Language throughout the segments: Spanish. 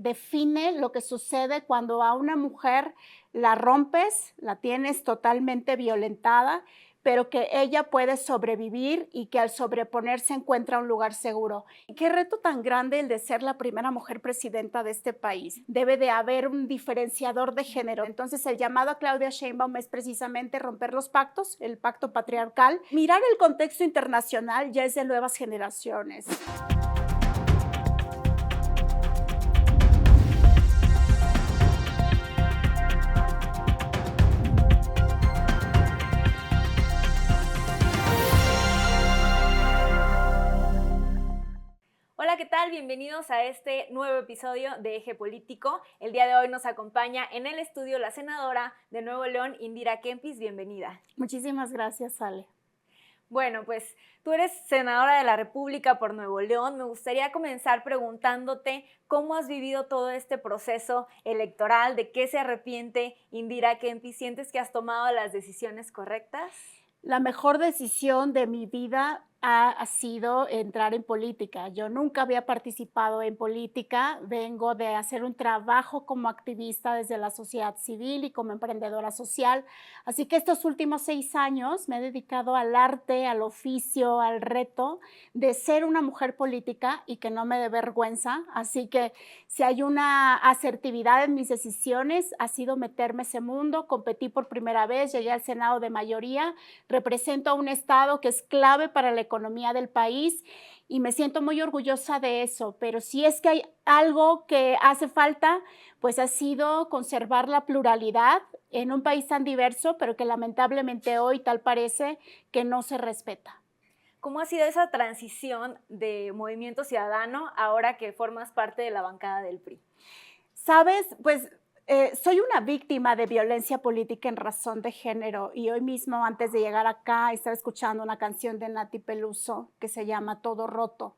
define lo que sucede cuando a una mujer la rompes, la tienes totalmente violentada, pero que ella puede sobrevivir y que al sobreponerse encuentra un lugar seguro. Qué reto tan grande el de ser la primera mujer presidenta de este país. Debe de haber un diferenciador de género. Entonces, el llamado a Claudia Sheinbaum es precisamente romper los pactos, el pacto patriarcal. Mirar el contexto internacional ya es de nuevas generaciones. Hola, ¿qué tal? Bienvenidos a este nuevo episodio de Eje Político. El día de hoy nos acompaña en el estudio la senadora de Nuevo León, Indira Kempis. Bienvenida. Muchísimas gracias, Ale. Bueno, pues tú eres senadora de la República por Nuevo León. Me gustaría comenzar preguntándote cómo has vivido todo este proceso electoral, de qué se arrepiente Indira Kempis. ¿Sientes que has tomado las decisiones correctas? La mejor decisión de mi vida ha sido entrar en política. Yo nunca había participado en política, vengo de hacer un trabajo como activista desde la sociedad civil y como emprendedora social, así que estos últimos 6 años me he dedicado al arte, al oficio, al reto de ser una mujer política y que no me dé vergüenza, así que si hay una asertividad en mis decisiones ha sido meterme ese mundo, competí por primera vez, llegué al Senado de mayoría, represento a un estado que es clave para la economía del país y me siento muy orgullosa de eso, pero si es que hay algo que hace falta, pues ha sido conservar la pluralidad en un país tan diverso, pero que lamentablemente hoy tal parece que no se respeta. ¿Cómo ha sido esa transición de Movimiento Ciudadano ahora que formas parte de la bancada del PRI? ¿Sabes? Pues soy una víctima de violencia política en razón de género y hoy mismo antes de llegar acá estaba escuchando una canción de Nati Peluso que se llama Todo Roto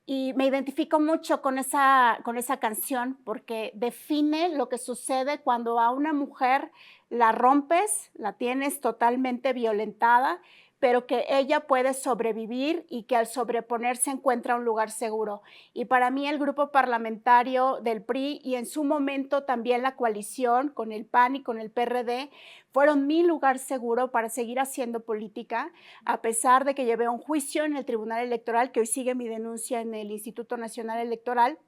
y me identifico mucho con esa canción porque define lo que sucede cuando a una mujer la rompes, la tienes totalmente violentada, pero que ella puede sobrevivir y que al sobreponerse encuentra un lugar seguro. Y para mí el grupo parlamentario del PRI y en su momento también la coalición con el PAN y con el PRD fueron mi lugar seguro para seguir haciendo política, a pesar de que llevé un juicio en el Tribunal Electoral, que hoy sigue mi denuncia en el Instituto Nacional Electoral,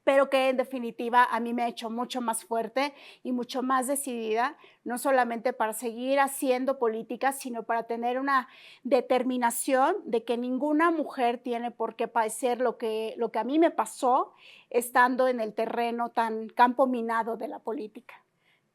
pero que en definitiva a mí me ha hecho mucho más fuerte y mucho más decidida, no solamente para seguir haciendo política, sino para tener una determinación de que ninguna mujer tiene por qué padecer lo que a mí me pasó estando en el terreno tan campo minado de la política.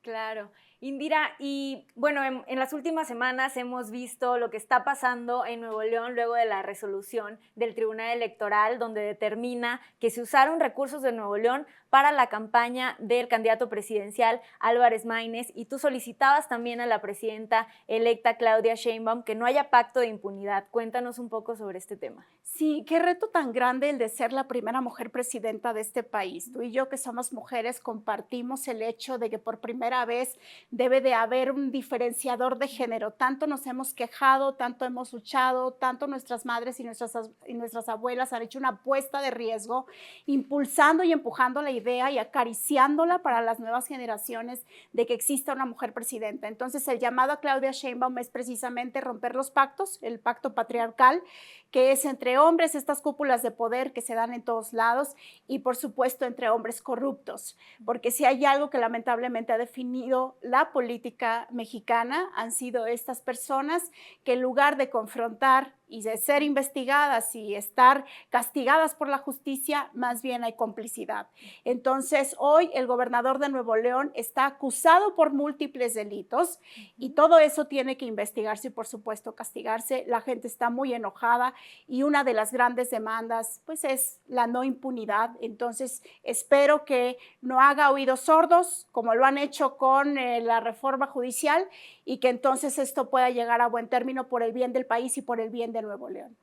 Claro. Indira, y bueno, en las últimas semanas hemos visto lo que está pasando en Nuevo León luego de la resolución del Tribunal Electoral, donde determina que se usaron recursos de Nuevo León para la campaña del candidato presidencial Álvarez Maínez, y tú solicitabas también a la presidenta electa Claudia Sheinbaum que no haya pacto de impunidad. Cuéntanos un poco sobre este tema. Sí, qué reto tan grande el de ser la primera mujer presidenta de este país. Tú y yo, que somos mujeres, compartimos el hecho de que por primera vez debe de haber un diferenciador de género. Tanto nos hemos quejado, tanto hemos luchado, tanto nuestras madres y nuestras abuelas han hecho una apuesta de riesgo, impulsando y empujando la idea y acariciándola para las nuevas generaciones de que exista una mujer presidenta. Entonces, el llamado a Claudia Sheinbaum es precisamente romper los pactos, el pacto patriarcal, que es entre hombres, estas cúpulas de poder que se dan en todos lados y por supuesto entre hombres corruptos, porque si hay algo que lamentablemente ha definido la política mexicana han sido estas personas que en lugar de confrontar y de ser investigadas y estar castigadas por la justicia, más bien hay complicidad. Entonces, hoy el gobernador de Nuevo León está acusado por múltiples delitos y todo eso tiene que investigarse y, por supuesto, castigarse. La gente está muy enojada y una de las grandes demandas, pues, es la no impunidad. Entonces, espero que no haga oídos sordos, como lo han hecho con la reforma judicial, y que entonces esto pueda llegar a buen término por el bien del país y por el bien de Nuevo León.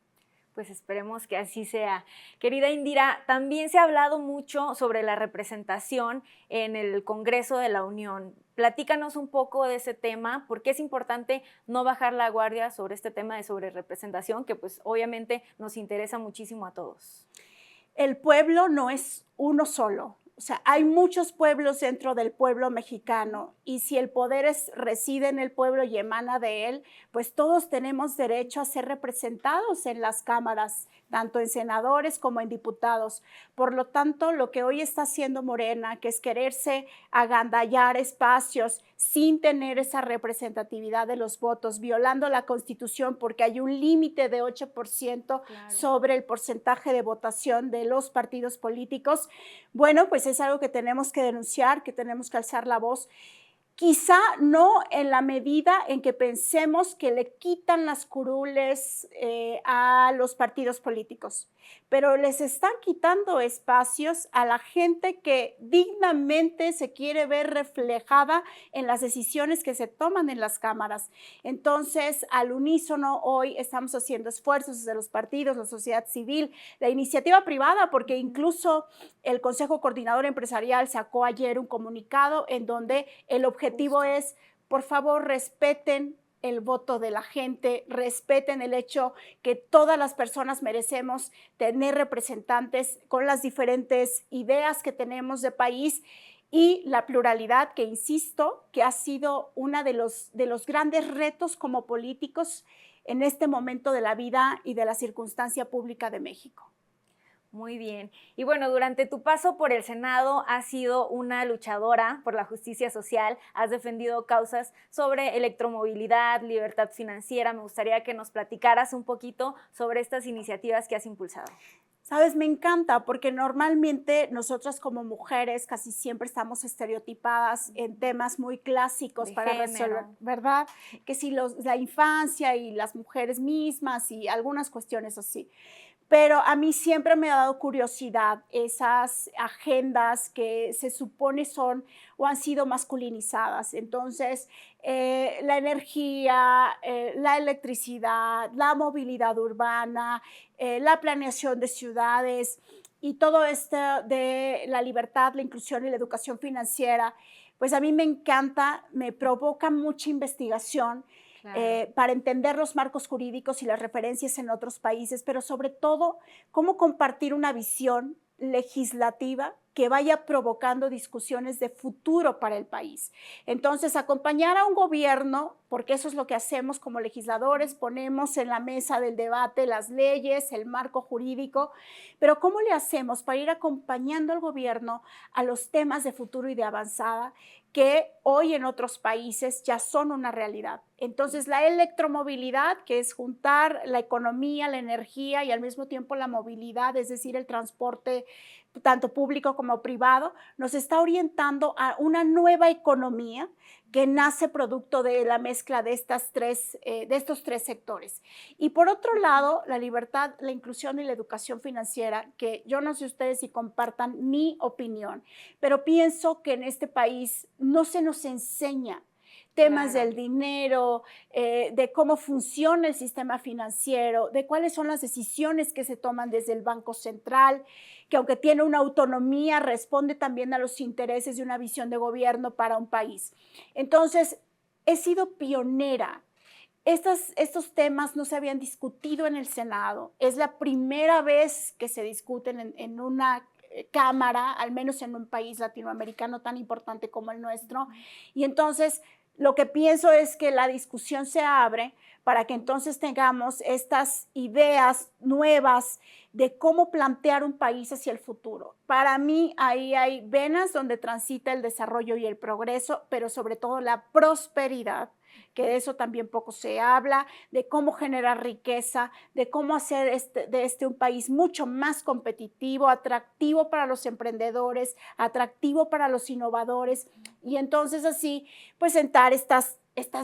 Pues esperemos que así sea. Querida Indira, también se ha hablado mucho sobre la representación en el Congreso de la Unión. Platícanos un poco de ese tema, porque es importante no bajar la guardia sobre este tema de sobrerepresentación, que pues obviamente nos interesa muchísimo a todos. El pueblo no es uno solo. O sea, hay muchos pueblos dentro del pueblo mexicano y si el poder reside en el pueblo y emana de él, pues todos tenemos derecho a ser representados en las cámaras, tanto en senadores como en diputados. Por lo tanto, lo que hoy está haciendo Morena, que es quererse agandallar espacios sin tener esa representatividad de los votos, violando la Constitución porque hay un límite de 8% sobre el porcentaje de votación de los partidos políticos, bueno, pues es algo que tenemos que denunciar, que tenemos que alzar la voz. Quizá no en la medida en que pensemos que le quitan las curules a los partidos políticos, pero les están quitando espacios a la gente que dignamente se quiere ver reflejada en las decisiones que se toman en las cámaras. Entonces, al unísono, hoy estamos haciendo esfuerzos desde los partidos, la sociedad civil, la iniciativa privada, porque incluso el Consejo Coordinador Empresarial sacó ayer un comunicado en donde el objetivo es, por favor, respeten el voto de la gente, respeten el hecho que todas las personas merecemos tener representantes con las diferentes ideas que tenemos de país y la pluralidad, que insisto, que ha sido uno de los grandes retos como políticos en este momento de la vida y de la circunstancia pública de México. Muy bien. Y bueno, durante tu paso por el Senado has sido una luchadora por la justicia social, has defendido causas sobre electromovilidad, libertad financiera. Me gustaría que nos platicaras un poquito sobre estas iniciativas que has impulsado. Sabes, me encanta porque normalmente nosotras como mujeres casi siempre estamos estereotipadas en temas muy clásicos De para género. resolver, ¿verdad? Que si la infancia y las mujeres mismas y algunas cuestiones así. Pero a mí siempre me ha dado curiosidad esas agendas que se supone son o han sido masculinizadas. Entonces, la energía, la electricidad, la movilidad urbana, la planeación de ciudades y todo esto de la libertad, la inclusión y la educación financiera, pues a mí me encanta, me provoca mucha investigación. Claro. Para entender los marcos jurídicos y las referencias en otros países, pero sobre todo, cómo compartir una visión legislativa que vaya provocando discusiones de futuro para el país. Entonces, acompañar a un gobierno, porque eso es lo que hacemos como legisladores, ponemos en la mesa del debate las leyes, el marco jurídico, pero ¿cómo le hacemos para ir acompañando al gobierno a los temas de futuro y de avanzada que hoy en otros países ya son una realidad? Entonces, la electromovilidad, que es juntar la economía, la energía y al mismo tiempo la movilidad, es decir, el transporte tanto público como privado, nos está orientando a una nueva economía que nace producto de la mezcla de estos tres sectores. Y por otro lado, la libertad, la inclusión y la educación financiera, que yo no sé ustedes si compartan mi opinión, pero pienso que en este país no se nos enseña temas Claro. del dinero, de cómo funciona el sistema financiero, de cuáles son las decisiones que se toman desde el Banco Central, que aunque tiene una autonomía, responde también a los intereses de una visión de gobierno para un país. Entonces, he sido pionera. Estos temas no se habían discutido en el Senado. Es la primera vez que se discuten en una cámara, al menos en un país latinoamericano tan importante como el nuestro. Y entonces, lo que pienso es que la discusión se abre para que entonces tengamos estas ideas nuevas de cómo plantear un país hacia el futuro. Para mí ahí hay venas donde transita el desarrollo y el progreso, pero sobre todo la prosperidad, que de eso también poco se habla, de cómo generar riqueza, de cómo hacer de este un país mucho más competitivo, atractivo para los emprendedores, atractivo para los innovadores, y entonces así, pues sentar estas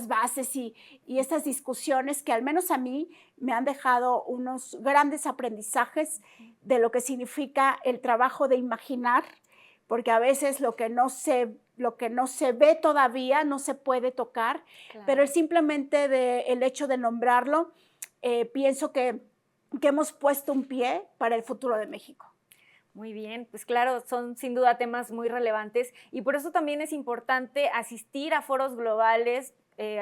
bases y estas discusiones que al menos a mí me han dejado unos grandes aprendizajes de lo que significa el trabajo de imaginar, porque a veces lo que no se ve todavía no se puede tocar, Claro. pero simplemente el hecho de nombrarlo, pienso que hemos puesto un pie para el futuro de México. Muy bien, pues claro, son sin duda temas muy relevantes y por eso también es importante asistir a foros globales.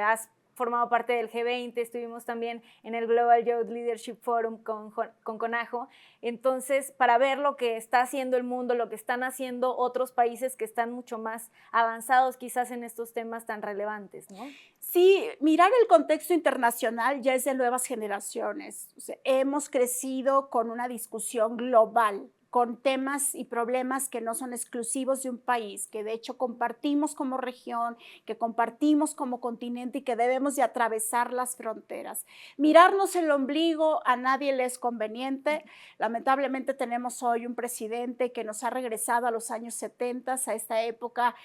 Has formado parte del G20, estuvimos también en el Global Youth Leadership Forum con CONAJO. Entonces, para ver lo que está haciendo el mundo, lo que están haciendo otros países que están mucho más avanzados quizás en estos temas tan relevantes, ¿no? Sí, mirar el contexto internacional ya es de nuevas generaciones. O sea, hemos crecido con una discusión global, con temas y problemas que no son exclusivos de un país, que de hecho compartimos como región, que compartimos como continente y que debemos de atravesar las fronteras. Mirarnos el ombligo a nadie le es conveniente. Lamentablemente tenemos hoy un presidente que nos ha regresado a los años 70, a esta época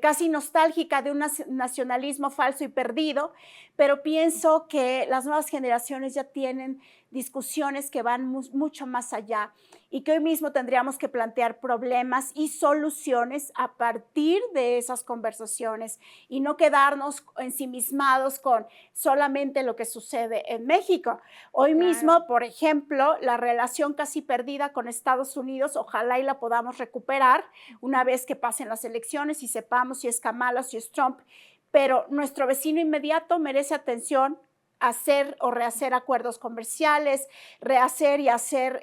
casi nostálgica de un nacionalismo falso y perdido, pero pienso que las nuevas generaciones ya tienen discusiones que van mucho más allá y que hoy mismo tendríamos que plantear problemas y soluciones a partir de esas conversaciones y no quedarnos ensimismados con solamente lo que sucede en México. Hoy mismo, por ejemplo, la relación casi perdida con Estados Unidos, ojalá y la podamos recuperar una vez que pasen las elecciones y sepamos si es Kamala o si es Trump, pero nuestro vecino inmediato merece atención, hacer o rehacer acuerdos comerciales, rehacer y hacer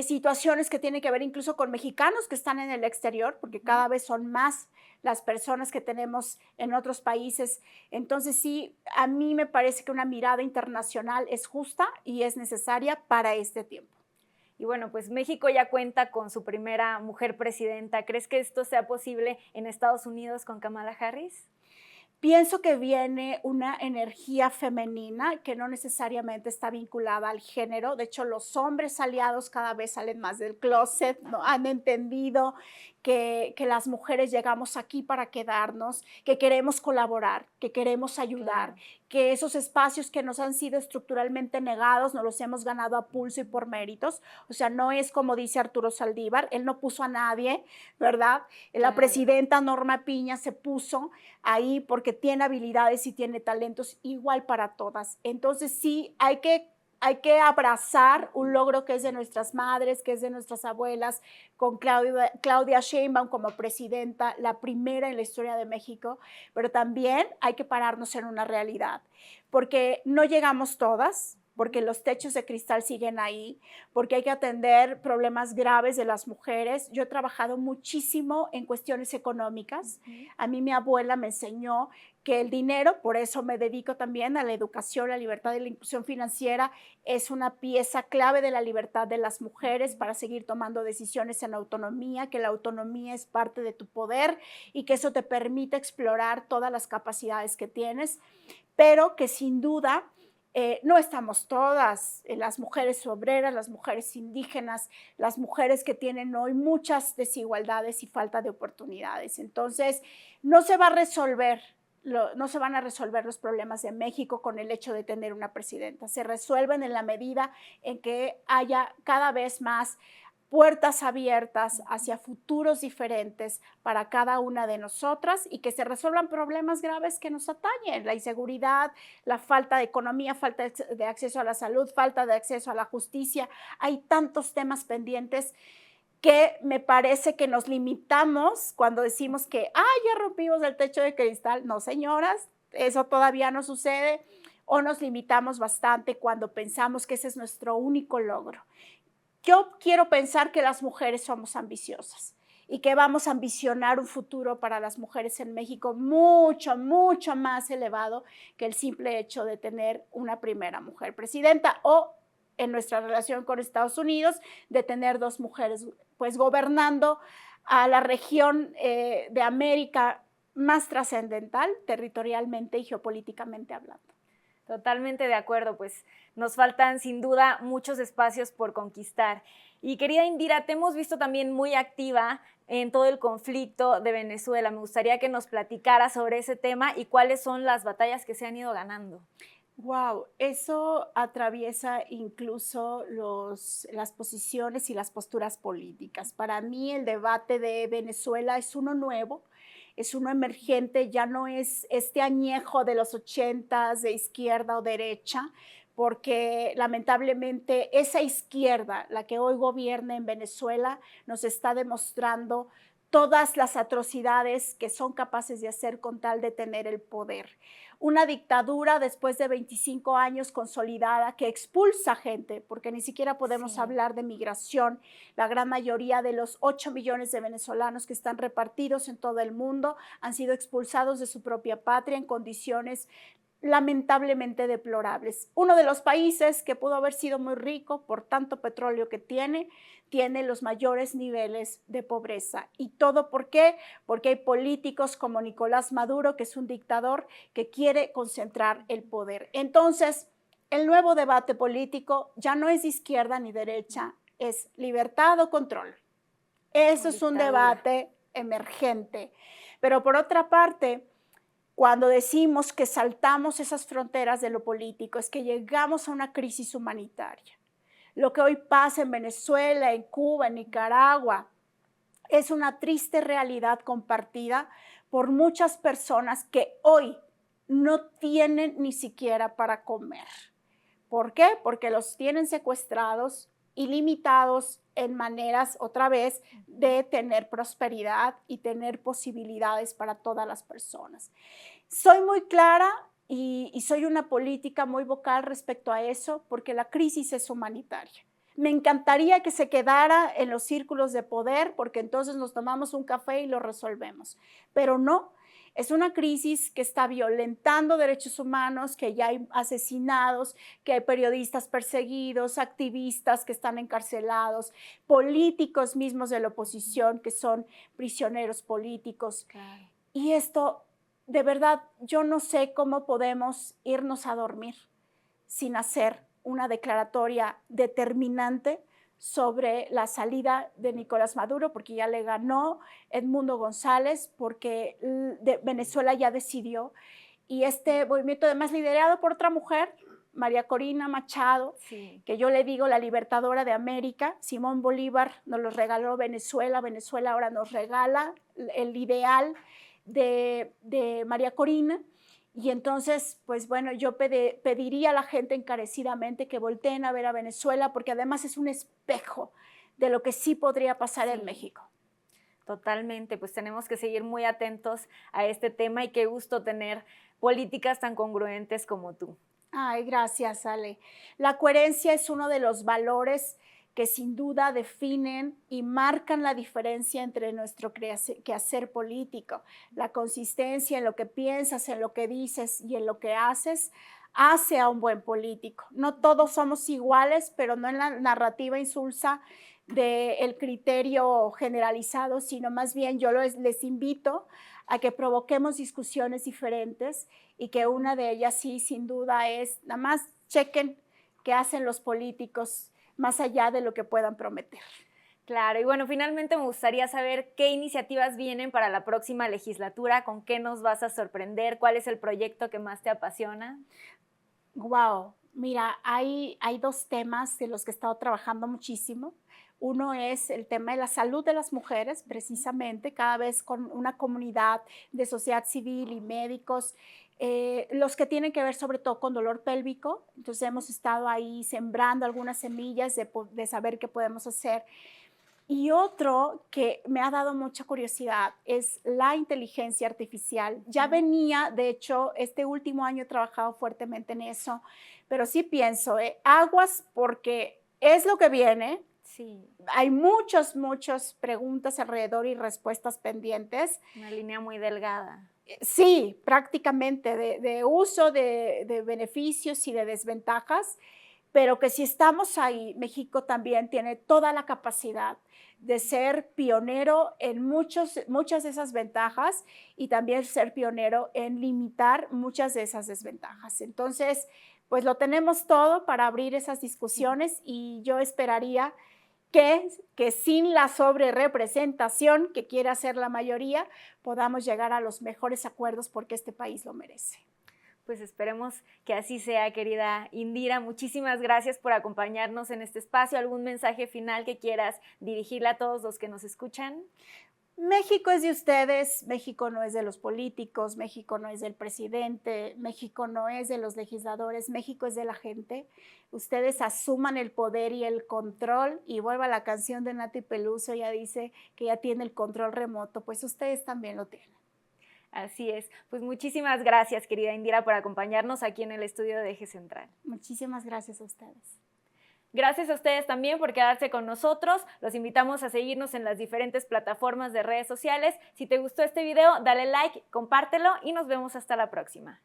situaciones que tienen que ver incluso con mexicanos que están en el exterior, porque cada vez son más las personas que tenemos en otros países. Entonces sí, a mí me parece que una mirada internacional es justa y es necesaria para este tiempo. Y bueno, pues México ya cuenta con su primera mujer presidenta. ¿Crees que esto sea posible en Estados Unidos con Kamala Harris? Pienso que viene una energía femenina que no necesariamente está vinculada al género. De hecho, los hombres aliados cada vez salen más del closet, ¿no? Han entendido que las mujeres llegamos aquí para quedarnos, que queremos colaborar, que queremos ayudar, que esos espacios que nos han sido estructuralmente negados nos los hemos ganado a pulso y por méritos. O sea, no es como dice Arturo Saldívar, él no puso a nadie, ¿verdad? La presidenta Norma Piña se puso ahí porque tiene habilidades y tiene talentos igual para todas. Entonces sí, hay que abrazar un logro que es de nuestras madres, que es de nuestras abuelas, con Claudia Sheinbaum como presidenta, la primera en la historia de México, pero también hay que pararnos en una realidad, porque no llegamos todas, porque los techos de cristal siguen ahí, porque hay que atender problemas graves de las mujeres. Yo he trabajado muchísimo en cuestiones económicas. A mí mi abuela me enseñó que el dinero, por eso me dedico también a la educación, la libertad y la inclusión financiera, es una pieza clave de la libertad de las mujeres para seguir tomando decisiones en autonomía, que la autonomía es parte de tu poder y que eso te permite explorar todas las capacidades que tienes, pero que sin duda no estamos todas, las mujeres obreras, las mujeres indígenas, las mujeres que tienen hoy muchas desigualdades y falta de oportunidades. Entonces, no se va a resolver. No se van a resolver los problemas de México con el hecho de tener una presidenta. Se resuelven en la medida en que haya cada vez más puertas abiertas hacia futuros diferentes para cada una de nosotras y que se resuelvan problemas graves que nos atañen, la inseguridad, la falta de economía, falta de acceso a la salud, falta de acceso a la justicia. Hay tantos temas pendientes que me parece que nos limitamos cuando decimos que ya rompimos el techo de cristal. No, señoras, eso todavía no sucede, o nos limitamos bastante cuando pensamos que ese es nuestro único logro. Yo quiero pensar que las mujeres somos ambiciosas y que vamos a ambicionar un futuro para las mujeres en México mucho, mucho más elevado que el simple hecho de tener una primera mujer presidenta o en nuestra relación con Estados Unidos de tener dos mujeres pues gobernando a la región de América más trascendental territorialmente y geopolíticamente hablando. Totalmente de acuerdo, pues nos faltan sin duda muchos espacios por conquistar. Y querida Indira, te hemos visto también muy activa en todo el conflicto de Venezuela. Me gustaría que nos platicara sobre ese tema y cuáles son las batallas que se han ido ganando. Wow, eso atraviesa incluso las posiciones y las posturas políticas. Para mí el debate de Venezuela es uno nuevo, es uno emergente, ya no es este añejo de los 80s de izquierda o derecha, porque lamentablemente esa izquierda, la que hoy gobierna en Venezuela, nos está demostrando todas las atrocidades que son capaces de hacer con tal de tener el poder. Una dictadura después de 25 años consolidada que expulsa gente, porque ni siquiera podemos hablar de migración. La gran mayoría de los 8 millones de venezolanos que están repartidos en todo el mundo han sido expulsados de su propia patria en condiciones lamentablemente deplorables. Uno de los países que pudo haber sido muy rico por tanto petróleo que tiene los mayores niveles de pobreza. ¿Y todo por qué? Porque hay políticos como Nicolás Maduro, que es un dictador que quiere concentrar el poder. Entonces, el nuevo debate político ya no es de izquierda ni derecha, es libertad o control. Eso es un debate emergente. Pero por otra parte, cuando decimos que saltamos esas fronteras de lo político, es que llegamos a una crisis humanitaria. Lo que hoy pasa en Venezuela, en Cuba, en Nicaragua, es una triste realidad compartida por muchas personas que hoy no tienen ni siquiera para comer. ¿Por qué? Porque los tienen secuestrados y limitados en maneras, otra vez, de tener prosperidad y tener posibilidades para todas las personas. Soy muy clara y soy una política muy vocal respecto a eso, porque la crisis es humanitaria. Me encantaría que se quedara en los círculos de poder, porque entonces nos tomamos un café y lo resolvemos, pero no. Es una crisis que está violentando derechos humanos, que ya hay asesinados, que hay periodistas perseguidos, activistas que están encarcelados, políticos mismos de la oposición que son prisioneros políticos. Claro. Y esto, de verdad, yo no sé cómo podemos irnos a dormir sin hacer una declaratoria determinante sobre la salida de Nicolás Maduro, porque ya le ganó Edmundo González, porque Venezuela ya decidió. Y este movimiento, además liderado por otra mujer, María Corina Machado, que yo le digo la libertadora de América. Simón Bolívar nos lo regaló Venezuela, Venezuela ahora nos regala el ideal de María Corina. Y entonces, pues bueno, yo pediría a la gente encarecidamente que volteen a ver a Venezuela, porque además es un espejo de lo que sí podría pasar en México. Totalmente, pues tenemos que seguir muy atentos a este tema y qué gusto tener políticas tan congruentes como tú. Ay, gracias, Ale. La coherencia es uno de los valores que sin duda definen y marcan la diferencia entre nuestro quehacer político. La consistencia en lo que piensas, en lo que dices y en lo que haces, hace a un buen político. No todos somos iguales, pero no en la narrativa insulsa del criterio generalizado, sino más bien yo les invito a que provoquemos discusiones diferentes y que una de ellas sí, sin duda, es nada más chequen qué hacen los políticos más allá de lo que puedan prometer. Claro, y bueno, finalmente me gustaría saber qué iniciativas vienen para la próxima legislatura, con qué nos vas a sorprender, cuál es el proyecto que más te apasiona. Wow, mira, hay dos temas de los que he estado trabajando muchísimo. Uno es el tema de la salud de las mujeres, precisamente, cada vez con una comunidad de sociedad civil y médicos, los que tienen que ver sobre todo con dolor pélvico. Entonces hemos estado ahí sembrando algunas semillas de saber qué podemos hacer. Y otro que me ha dado mucha curiosidad es la inteligencia artificial. Ya venía, de hecho, este último año he trabajado fuertemente en eso, pero sí pienso, aguas porque es lo que viene. Sí. Hay muchas preguntas alrededor y respuestas pendientes. Una línea muy delgada. Sí, prácticamente de uso, de beneficios y de desventajas, pero que si estamos ahí, México también tiene toda la capacidad de ser pionero en muchas de esas ventajas y también ser pionero en limitar muchas de esas desventajas. Entonces, pues lo tenemos todo para abrir esas discusiones y yo esperaría que sin la sobrerepresentación que quiere hacer la mayoría, podamos llegar a los mejores acuerdos porque este país lo merece. Pues esperemos que así sea, querida Indira. Muchísimas gracias por acompañarnos en este espacio. ¿Algún mensaje final que quieras dirigirle a todos los que nos escuchan? México es de ustedes, México no es de los políticos, México no es del presidente, México no es de los legisladores, México es de la gente. Ustedes asuman el poder y el control, y vuelva la canción de Nati Peluso, ya dice que ya tiene el control remoto, pues ustedes también lo tienen. Así es. Pues muchísimas gracias, querida Indira, por acompañarnos aquí en el estudio de Eje Central. Muchísimas gracias a ustedes. Gracias a ustedes también por quedarse con nosotros. Los invitamos a seguirnos en las diferentes plataformas de redes sociales. Si te gustó este video, dale like, compártelo y nos vemos hasta la próxima.